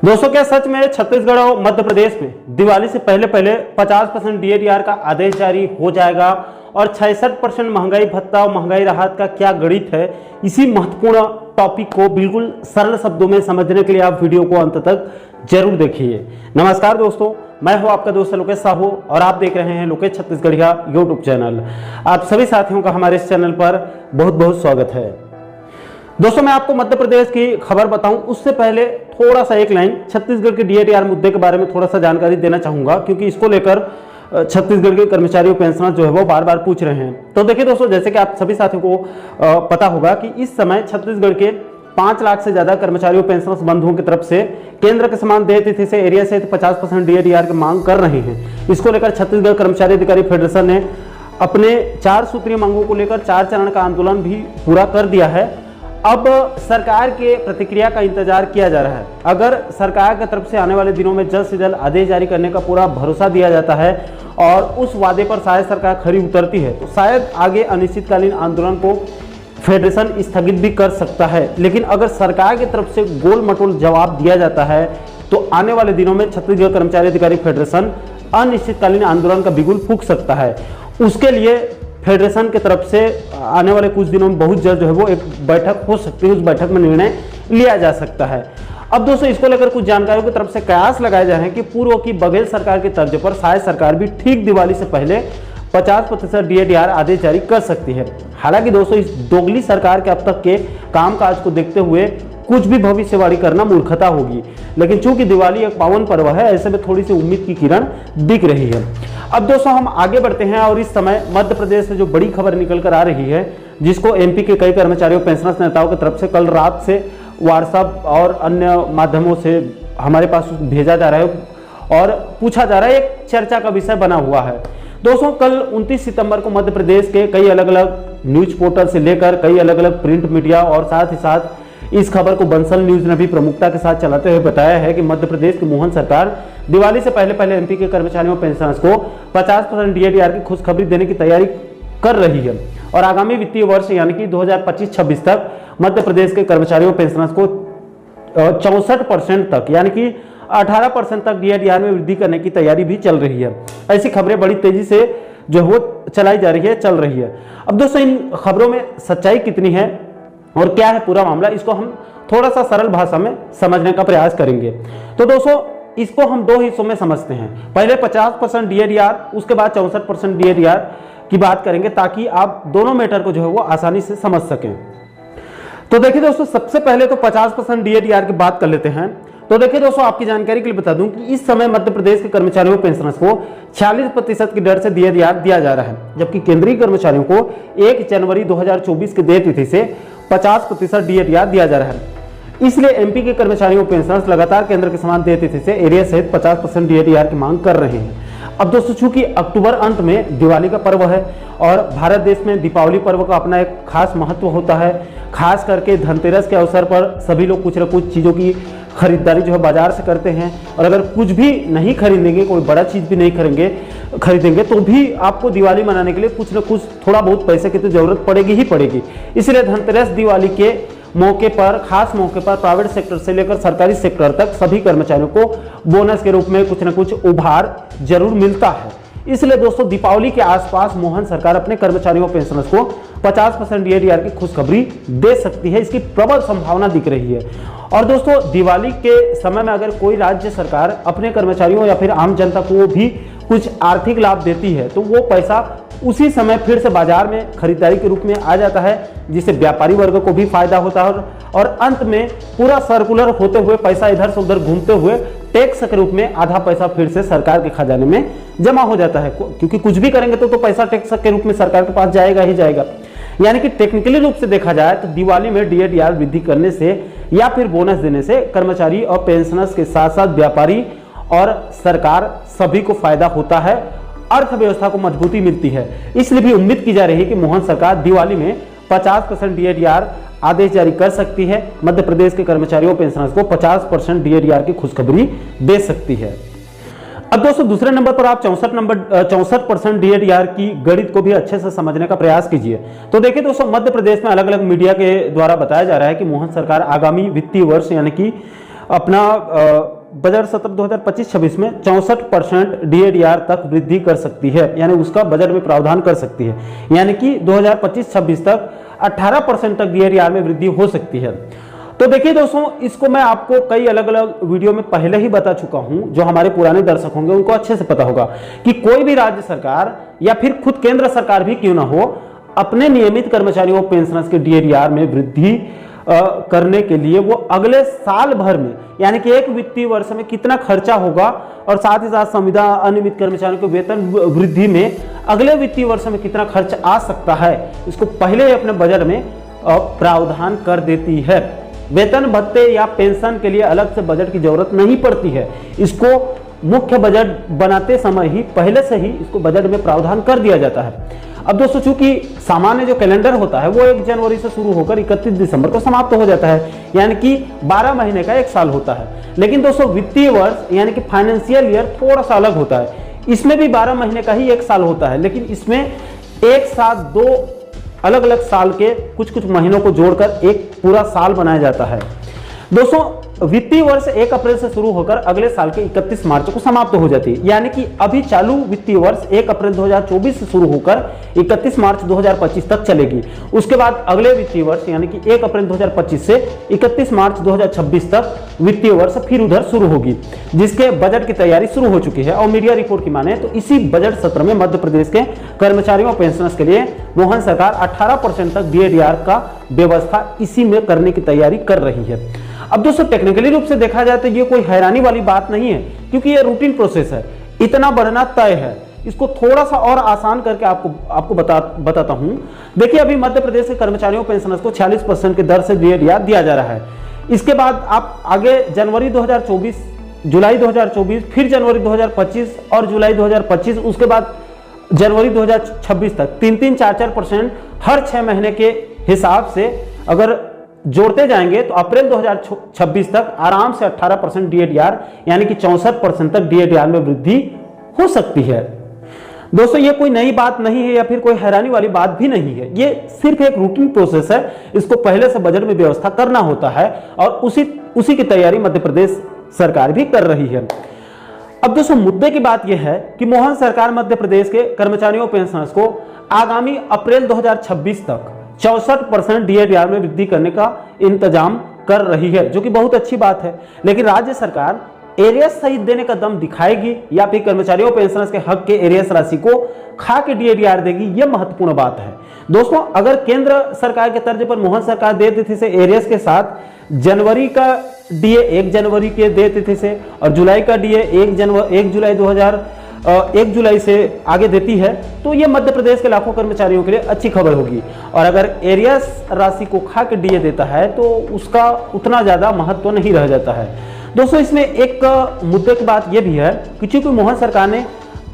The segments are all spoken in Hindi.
दोस्तों, क्या सच में छत्तीसगढ़ और मध्य प्रदेश में दिवाली से पहले पहले 50% डीएडीआर का आदेश जारी हो जाएगा और 66% महंगाई भत्ता और महंगाई राहत का क्या गणित है? इसी महत्वपूर्ण टॉपिक को बिल्कुल सरल शब्दों में समझने के लिए आप वीडियो को अंत तक जरूर देखिए। नमस्कार दोस्तों, मैं हूं आपका दोस्त लोकेश साहू और आप देख रहे हैं लोकेश छत्तीसगढ़िया यूट्यूब चैनल। आप सभी साथियों का हमारे इस चैनल पर बहुत बहुत स्वागत है। दोस्तों, मैं आपको मध्य प्रदेश की खबर बताऊं उससे पहले थोड़ा सा एक लाइन छत्तीसगढ़ के डीएडीआर मुद्दे के बारे में थोड़ा सा जानकारी देना चाहूंगा, क्योंकि इसको लेकर छत्तीसगढ़ के कर्मचारियों पेंशनर जो है वो बार बार पूछ रहे हैं। तो देखिए दोस्तों, जैसे कि आप सभी साथियों को पता होगा कि इस समय छत्तीसगढ़ के 5 लाख से ज्यादा कर्मचारियों पेंशनर्स बंधुओं की तरफ से केंद्र के समान देय तिथि से एरिया सहित 50% डीएडीआर की मांग कर रहे हैं। इसको लेकर छत्तीसगढ़ कर्मचारी अधिकारी फेडरेशन ने अपने 4 सूत्रीय मांगों को लेकर 4 चरण का आंदोलन भी पूरा कर दिया है। अब सरकार के प्रतिक्रिया का इंतजार किया जा रहा है। अगर सरकार की तरफ से आने वाले दिनों में जल्द से जल्द आदेश जारी करने का पूरा भरोसा दिया जाता है और उस वादे पर शायद सरकार खरी उतरती है, तो शायद आगे अनिश्चितकालीन आंदोलन को फेडरेशन स्थगित भी कर सकता है। लेकिन अगर सरकार की तरफ से गोल मटोल जवाब दिया जाता है तो आने वाले दिनों में छत्तीसगढ़ कर्मचारी अधिकारी फेडरेशन अनिश्चितकालीन आंदोलन का बिगुल फूंक सकता है। उसके लिए फेडरेशन की तरफ से आने वाले कुछ दिनों में बहुत जल्द जो है वो एक बैठक हो सकती है, उस बैठक में निर्णय लिया जा सकता है। अब दोस्तों, इसको लेकर कुछ जानकारियों की तरफ से कयास लगाए जा रहे हैं कि पूर्व की बघेल सरकार के तर्ज पर शायद सरकार भी ठीक दिवाली से पहले 50% डीएडीआर आदेश जारी कर सकती है। हालांकि दोस्तों, इस दोगली सरकार के अब तक के कामकाज को देखते हुए कुछ भी भविष्यवाणी करना मूर्खता होगी, लेकिन चूंकि दिवाली एक पावन पर्व है, ऐसे में थोड़ी सी उम्मीद की किरण दिख रही है। अब दोस्तों, हम आगे बढ़ते हैं और इस समय मध्य प्रदेश से जो बड़ी खबर निकल कर आ रही है, जिसको एमपी के कई कर्मचारियों पेंशनर्स नेताओं की तरफ से कल रात से व्हाट्सएप और अन्य माध्यमों से हमारे पास भेजा जा रहा है और पूछा जा रहा है, एक चर्चा का विषय बना हुआ है। दोस्तों, कल 29 सितंबर को मध्य प्रदेश के कई अलग अलग न्यूज पोर्टल से लेकर कई अलग अलग प्रिंट मीडिया और साथ ही साथ इस खबर को बंसल न्यूज ने भी प्रमुखता के साथ चलाते हुए बताया है कि मध्य प्रदेश की मोहन सरकार दिवाली से पहले पहले एमपी के कर्मचारियों पेंशनर्स को 50% डीएडीआर की खुशखबरी देने की तैयारी कर रही है और आगामी वित्तीय वर्ष यानी कि 2025-26 तक मध्य प्रदेश के कर्मचारियों पेंशनर्स को 64% तक यानी कि 18% तक डीएडीआर में वृद्धि करने की तैयारी भी चल रही है। ऐसी खबरें बड़ी तेजी से जो वो चलाई जा रही है, चल रही है। अब दोस्तों, इन खबरों में सच्चाई कितनी है और क्या है पूरा मामला, इसको हम थोड़ा सा सरल भाषा में समझने का प्रयास करेंगे। तो दोस्तों, इसको हम 2 हिस्सों में समझते हैं। पहले 50% डीएडीआर, उसके बाद 64% डीएडीआर की बात करेंगे, ताकि आप दोनों मैटर को जो है वो आसानी से समझ सकें। तो देखिए दोस्तों, सबसे पहले तो 50% डीएडीआर की बात कर लेते हैं। तो देखिए दोस्तों, आपकी जानकारी के लिए बता दूं कि इस समय मध्य प्रदेश के कर्मचारियों पेंशनर्स को 46% की दर से डीएडीआर दिया जा रहा है, जबकि केंद्रीय कर्मचारियों को 1 जनवरी 2024 की देय तिथि से 50% डीएडीआर दिया जा रहा है। इसलिए एमपी के कर्मचारियों पेंशनर्स लगातार केंद्र के समान देय तिथि से एरिया सहित 50% डीएडीआर की मांग कर रहे हैं। अब दोस्तों, चूंकि अक्टूबर अंत में दिवाली का पर्व है और भारत देश में दीपावली पर्व का अपना एक खास महत्व होता है, खास करके धनतेरस के अवसर पर सभी लोग कुछ न कुछ चीज़ों की खरीदारी जो है बाजार से करते हैं और अगर कुछ भी नहीं खरीदेंगे, कोई बड़ा चीज़ भी नहीं खरीदेंगे तो भी आपको दिवाली मनाने के लिए कुछ न कुछ थोड़ा बहुत पैसे की तो जरूरत पड़ेगी ही पड़ेगी। इसलिए धनतेरस दिवाली के मौके पर, खास मौके पर प्राइवेट सेक्टर से लेकर सरकारी सेक्टर तक सभी कर्मचारियों को बोनस के रूप में कुछ न कुछ उभार जरूर मिलता है। इसलिए दोस्तों, दीपावली के आसपास मोहन सरकार अपने कर्मचारियों पेंशनर्स को 50% डीएडीआर की खुशखबरी दे सकती है, इसकी प्रबल संभावना दिख रही है। और दोस्तों, दिवाली के समय में अगर कोई राज्य सरकार अपने कर्मचारियों या फिर आम जनता को भी कुछ आर्थिक लाभ देती है तो वो पैसा उसी समय फिर से बाजार में खरीदारी के रूप में आ जाता है, जिससे व्यापारी वर्ग को भी फायदा होता है और अंत में पूरा सर्कुलर होते हुए पैसा इधर से उधर घूमते हुए टैक्स के रूप में आधा पैसा फिर से सरकार के खजाने में जमा हो जाता है, क्योंकि कुछ भी करेंगे तो पैसा टैक्स के रूप में सरकार के पास जाएगा ही जाएगा। यानी कि टेक्निकली रूप से देखा जाए तो दिवाली में डीएडीआर वृद्धि करने से या फिर बोनस देने से कर्मचारी और पेंशनर्स के साथ साथ व्यापारी और सरकार सभी को फायदा होता है, अर्थव्यवस्था को मजबूती मिलती है। इसलिए भी उम्मीद की जा रही है कि मोहन सरकार दिवाली में 50% डीएडीआर आदेश जारी कर सकती है, मध्य प्रदेश के कर्मचारियों पेंशनर्स को 50% डीएडीआर की खुशखबरी दे सकती है। अब दोस्तों, दूसरे नंबर पर आप 64% डीएडीआर की गणित को भी अच्छे से समझने का प्रयास कीजिए। तो देखिए दोस्तों, मध्य प्रदेश में अलग अलग मीडिया के द्वारा बताया जा रहा है कि मोहन सरकार आगामी वित्तीय वर्ष यानी कि अपना बजट सत्र 2025-26 में 64% DADR तक वृद्धि कर सकती है, यानी उसका बजट में प्रावधान कर सकती है। यानी कि 2025-26 तक 18% तक DADR में वृद्धि हो सकती है। तो देखिए दोस्तों, इसको मैं आपको कई अलग अलग वीडियो में पहले ही बता चुका हूं। जो हमारे पुराने दर्शक होंगे उनको अच्छे से पता होगा कि कोई भी राज्य सरकार या फिर खुद केंद्र सरकार भी क्यों ना हो, अपने नियमित कर्मचारियों और पेंशनर्स के DADR में वृद्धि करने के लिए वो अगले साल भर में, यानी कि एक वित्तीय वर्ष में कितना खर्चा होगा और साथ ही साथ संविदा अनियमित कर्मचारियों के वेतन वृद्धि में अगले वित्तीय वर्ष में कितना खर्च आ सकता है, इसको पहले ही अपने बजट में प्रावधान कर देती है। वेतन भत्ते या पेंशन के लिए अलग से बजट की जरूरत नहीं पड़ती है। इसको मुख्य बजट बनाते समय ही पहले से ही इसको बजट में प्रावधान कर दिया जाता है। अब दोस्तों, चूंकि सामान्य जो कैलेंडर होता है वो 1 जनवरी से शुरू होकर 31 दिसंबर को समाप्त हो जाता है, यानी कि 12 महीने का एक साल होता है। लेकिन दोस्तों, वित्तीय वर्ष यानी कि फाइनेंशियल ईयर थोड़ा सा अलग होता है। इसमें भी 12 महीने का ही एक साल होता है, लेकिन इसमें एक साथ 2 अलग अलग साल के कुछ कुछ महीनों को जोड़कर एक पूरा साल बनाया जाता है। दोस्तों, वित्तीय वर्ष 1 अप्रैल से शुरू होकर अगले साल के 31 मार्च को समाप्त हो जाती है, यानी कि अभी चालू वित्तीय वर्ष 1 अप्रैल 2024 से शुरू होकर 31 मार्च 2025 तक चलेगी। उसके बाद अगले वित्तीय वर्ष यानी कि 1 अप्रैल 2025 से 31 मार्च 2026 तक वित्तीय वर्ष फिर उधर शुरू होगी, जिसके बजट की तैयारी शुरू हो चुकी है। और मीडिया रिपोर्ट की माने तो इसी बजट सत्र में मध्य प्रदेश के कर्मचारियों और पेंशनर्स के लिए मोहन सरकार 18% तक DADR का व्यवस्था इसी में करने की तैयारी कर रही है। अब दोस्तों, टेक्निकली रूप से देखा जाए तो ये कोई हैरानी वाली बात नहीं है, क्योंकि ये रूटीन प्रोसेस है, इतना बढ़ना तय है। इसको थोड़ा सा और आसान करके आपको बताता हूं। देखिए, अभी मध्य प्रदेश के कर्मचारियों पेंशनर्स को 40% की दर से DADR दिया जा रहा है। इसके बाद आप आगे जनवरी 2024, जुलाई 2024, फिर जनवरी 2025 और जुलाई 2025, उसके बाद जनवरी 2026 तक 3-4% हर 6 महीने के हिसाब से अगर जोड़ते जाएंगे तो अप्रैल 2026 तक आराम से 18% DADR यानी कि 64% तक DADR में वृद्धि हो सकती है। दोस्तों, ये कोई नई बात नहीं है या फिर कोई हैरानी वाली बात भी नहीं है। ये सिर्फ एक रूटीन प्रोसेस है। इसको पहले से बजट में व्यवस्था करना होता है और उसी की तैयारी मध्य प्रदेश सरकार भी कर रही है। अब दोस्तों, मुद्दे की बात यह है कि मोहन सरकार मध्य प्रदेश के कर्मचारियों पेंशनर्स को आगामी अप्रैल 2026 तक 64% DADR में वृद्धि करने का इंतजाम कर रही है, जो कि बहुत अच्छी बात है। लेकिन राज्य सरकार एरियस सहित देने का दम दिखाएगी या फिर कर्मचारियों पेंशनर्स के हक के एरियस राशि को खा के DADR देगी, यह महत्वपूर्ण बात है। दोस्तों, अगर केंद्र सरकार के तर्ज पर मोहन सरकार दे देती से एरियस के साथ जनवरी का DA 1 जनवरी के दे देती से और जुलाई का DA 1 जुलाई से आगे देती है, तो ये मध्य प्रदेश के लाखों कर्मचारियों के लिए अच्छी खबर होगी। और अगर एरियस राशि को खा के DA देता है तो उसका उतना ज़्यादा महत्व नहीं रह जाता है। दोस्तों, इसमें एक मुद्दे की बात यह भी है कि चूंकि मोहन सरकार ने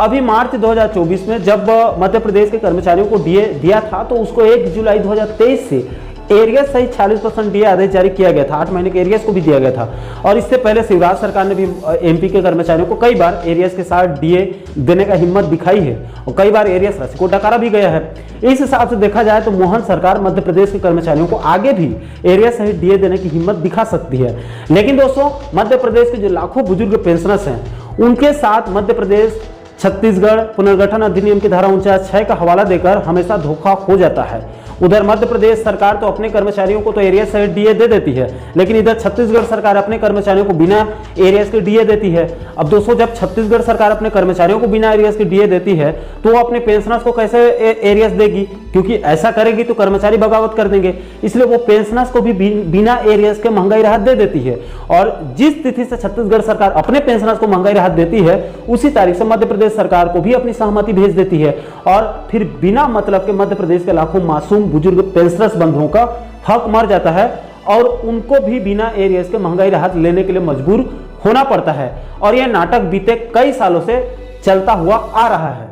अभी मार्च 2024 में जब मध्य प्रदेश के कर्मचारियों को DA दिया था, तो उसको 1 जुलाई 2023 से एरियस सहित 40% DA आदेश जारी किया गया था। 8 महीने के एरियस को भी दिया गया था। और इससे पहले शिवराज सरकार ने भी MP के कर्मचारियों को कई बार एरियस के साथ DA देने का हिम्मत दिखाई है और कई बार एरियस राशि को डकारा भी गया है। इस हिसाब से देखा जाए तो मोहन सरकार मध्य प्रदेश के कर्मचारियों को आगे भी एरियस सहित DA देने की हिम्मत दिखा सकती है। लेकिन दोस्तों, मध्य प्रदेश के जो लाखों बुजुर्ग पेंशनर्स हैं, उनके साथ मध्य प्रदेश छत्तीसगढ़ पुनर्गठन अधिनियम की धारा 49(6) का हवाला देकर हमेशा धोखा हो जाता है। उधर मध्य प्रदेश सरकार तो अपने कर्मचारियों को तो एरियस सहित DA दे देती है, लेकिन इधर छत्तीसगढ़ सरकार अपने कर्मचारियों को बिना एरियस के DA देती है। अब दोस्तों, जब छत्तीसगढ़ सरकार अपने कर्मचारियों को बिना एरियस के DA देती है तो वो अपने पेंशनर्स को कैसे एरियस देगी? क्योंकि ऐसा करेगी तो कर्मचारी बगावत कर देंगे, इसलिए वो पेंशनर्स को भी बिना एरियस के महंगाई राहत दे देती है। और जिस तिथि से छत्तीसगढ़ सरकार अपने पेंशनर्स को महंगाई राहत देती है, उसी तारीख से मध्य प्रदेश सरकार को भी अपनी सहमति भेज देती है और फिर बिना मतलब के मध्य प्रदेश के लाखों मासूम बुजुर्ग पेंशनर्स बंधुओं का हक मर जाता है और उनको भी बिना एरियस के महंगाई राहत लेने के लिए मजबूर होना पड़ता है। और यह नाटक बीते कई सालों से चलता हुआ आ रहा है।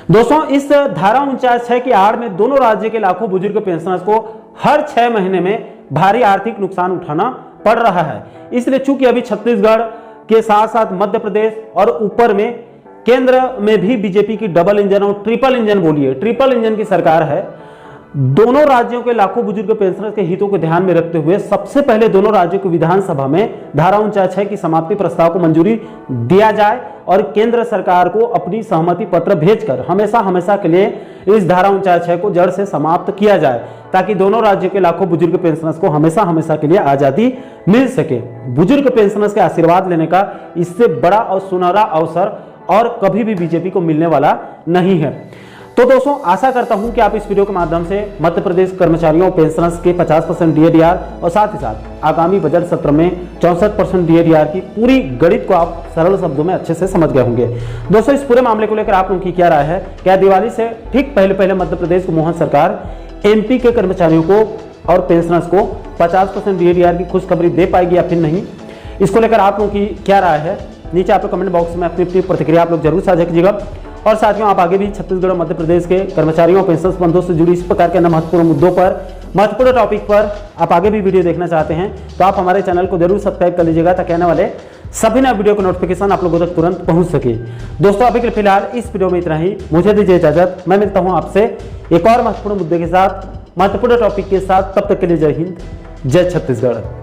दोस्तों, इस धारा 49(6) की आड़ में दोनों राज्य के लाखों बुजुर्ग पेंशनर्स को हर 6 महीने में भारी आर्थिक नुकसान उठाना पड़ रहा है। इसलिए चूंकि अभी छत्तीसगढ़ के साथ साथ मध्य प्रदेश और ऊपर में केंद्र में भी बीजेपी की डबल इंजन और ट्रिपल इंजन बोलिए ट्रिपल इंजन की सरकार है, दोनों राज्यों के लाखों बुजुर्ग पेंशनर्स के हितों को ध्यान में रखते हुए सबसे पहले दोनों राज्यों की विधानसभा में धारा 49(6) की समाप्ति प्रस्ताव को मंजूरी दिया जाए और केंद्र सरकार को अपनी सहमति पत्र भेजकर हमेशा हमेशा के लिए इस धारा 49(6) को जड़ से समाप्त किया जाए, ताकि दोनों राज्यों के लाखों बुजुर्ग पेंशनर्स को हमेशा हमेशा के लिए आजादी मिल सके। बुजुर्ग पेंशनर्स के आशीर्वाद लेने का इससे बड़ा और सुनहरा अवसर और कभी भी बीजेपी को मिलने वाला नहीं है। तो दोस्तों, आशा करता हूं कि आप इस वीडियो के माध्यम से मध्य प्रदेश कर्मचारियों और पेंशनर्स के 50% DADR और साथ ही साथ आगामी बजट सत्र में 64% DADR की पूरी गणित को आप सरल शब्दों में अच्छे से समझ गए होंगे। दोस्तों, इस पूरे मामले को लेकर आप लोगों की क्या राय है? क्या दिवाली से ठीक पहले मध्य प्रदेश की मोहन सरकार MP के कर्मचारियों को और पेंशनर्स को 50% DADR की खुशखबरी दे पाएगी या फिर नहीं? इसको लेकर आप लोगों की क्या राय है? नीचे आप लोग कमेंट बॉक्स में अपनी प्रतिक्रिया आप लोग जरूर साझा कीजिएगा। और साथियों, आप आगे भी छत्तीसगढ़ और मध्य प्रदेश के कर्मचारियों और पेंशनर्स बंधुओं से जुड़ी इस प्रकार के महत्वपूर्ण मुद्दों पर, महत्वपूर्ण टॉपिक पर आप आगे भी वीडियो देखना चाहते हैं तो आप हमारे चैनल को जरूर सब्सक्राइब कर लीजिएगा, ताकि आने वाले सभी नए वीडियो का नोटिफिकेशन आप लोगों तक तुरंत पहुंच सके। दोस्तों, अभी के लिए फिलहाल इस वीडियो में इतना ही। मुझे दीजिए इजाजत। मैं मिलता हूं आपसे एक और महत्वपूर्ण मुद्दे के साथ, महत्वपूर्ण टॉपिक के साथ। तब तक के लिए जय हिंद, जय छत्तीसगढ़।